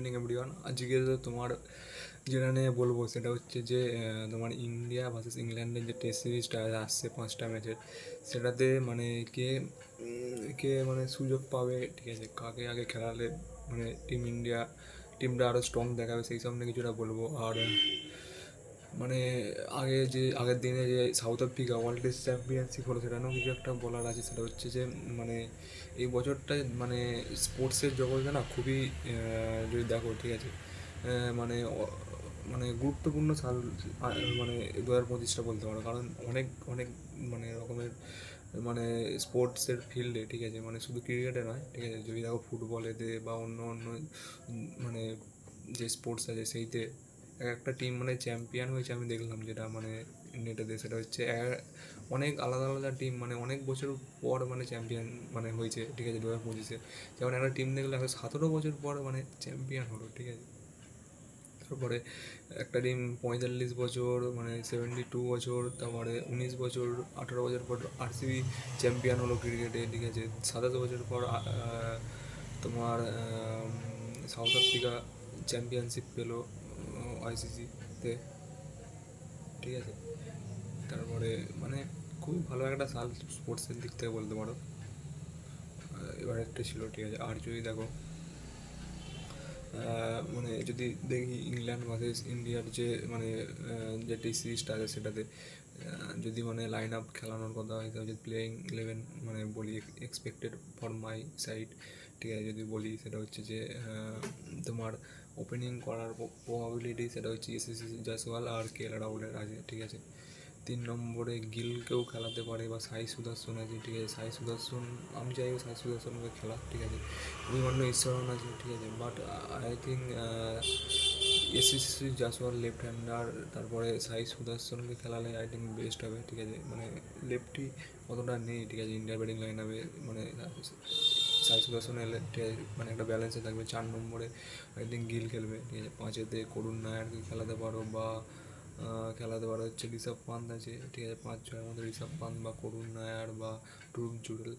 Evening everyone. আজকে তোমার যেটা নিয়ে বলবো সেটা হচ্ছে যে তোমার ইন্ডিয়া ভার্সেস ইংল্যান্ডের যে টেস্ট সিরিজটা আসছে 5টা ম্যাচের, সেটাতে মানে কে মানে সুযোগ পাবে, ঠিক আছে, কাকে আগে খেলালে মানে টিমটা আরও স্ট্রং দেখাবে সেই সব নিয়ে কিছুটা বলবো। আর মানে আগের দিনে যে south Africa world test championship হলো, সেটা নিয়েও কিছু একটা বলার আছে। সেটা হচ্ছে যে মানে এই বছরটা মানে স্পোর্টসের জগতে না খুবই যদি দেখো, ঠিক আছে, মানে মানে গুরুত্বপূর্ণ সাল, মানে 2025টা বলতে পারো। কারণ অনেক অনেক মানে রকমের মানে স্পোর্টসের ফিল্ডে, ঠিক আছে, মানে শুধু ক্রিকেটে নয়, ঠিক আছে, যদি দেখো ফুটবলেতে বা অন্য অন্য মানে যে স্পোর্টস আছে সেইতে এক একটা টিম মানে চ্যাম্পিয়ন হয়েছে। আমি দেখলাম যেটা মানে নেটেতে, সেটা হচ্ছে অনেক আলাদা আলাদা টিম মানে অনেক বছর পর মানে চ্যাম্পিয়ন মানে হয়েছে, ঠিক আছে, 2025-এ। যেমন একটা টিম দেখলে 17 বছর পর মানে চ্যাম্পিয়ন হলো, ঠিক আছে। তারপরে একটা টিম 45 বছর মানে 72 বছর, তারপরে 19 বছর, 18 বছর পর আরসিবি চ্যাম্পিয়ন হলো ক্রিকেটে, ঠিক আছে। 27 বছর পর তোমার সাউথ আফ্রিকা চ্যাম্পিয়নশিপ পেলো আইসিসিতে, ঠিক আছে। তারপরে মানে খুবই ভালো একটা সাল স্পোর্টসের দিক থেকে বলতে পারো। এবার একটা ছিল, ঠিক আছে। আর যদি দেখো মানে যদি দেখি ইংল্যান্ড ভার্সেস ইন্ডিয়ার যে মানে যে টেস্ট সিরিজটা আছে সেটাতে যদি মানে লাইন আপ খেলানোর কথা হয়, তাহলে যদি প্লেয়িং 11 মানে বলি এক্সপেক্টেড ফর মাই সাইড, ঠিক আছে, যদি বলি সেটা হচ্ছে যে তোমার ওপেনিং করার প্রবাবিলিটি সেটা হচ্ছে এসএসসি জয়সওয়াল আর কেএল রাহুলের আছে, ঠিক আছে। 3 নম্বরে গিলকেও খেলাতে পারে বা সাই সুদর্শন আছে, ঠিক আছে। সাই সুদর্শন আমি চাইবো সাই সুদর্শনকে খেলা, ঠিক আছে। অভিমন্যু ঈশ্বরন আছে, ঠিক আছে, but I think SSC Jaiswal left hander, তারপরে সাই সুদর্শনকে খেলালে আই থিঙ্ক বেস্ট হবে, ঠিক আছে। মানে লেফটি অতটা নেই, ঠিক আছে, ইন্ডিয়ার ব্যাটিং লাইন হবে মানে সাই সুদর্শন এলে, ঠিক আছে, মানে একটা ব্যালেন্সে থাকবে। 4 নম্বরে আই থিঙ্ক গিল খেলবে, ঠিক আছে। 5-এতে করুণ নায়ারকে খেলাতে পারো বা খেলাতে পারো হচ্ছে ঋষভ পান্ত আছে, ঠিক আছে। 5-6-এর মধ্যে ঋষভ পান্ত বা করুণ নায়ার বা ধ্রুব জুড়েল,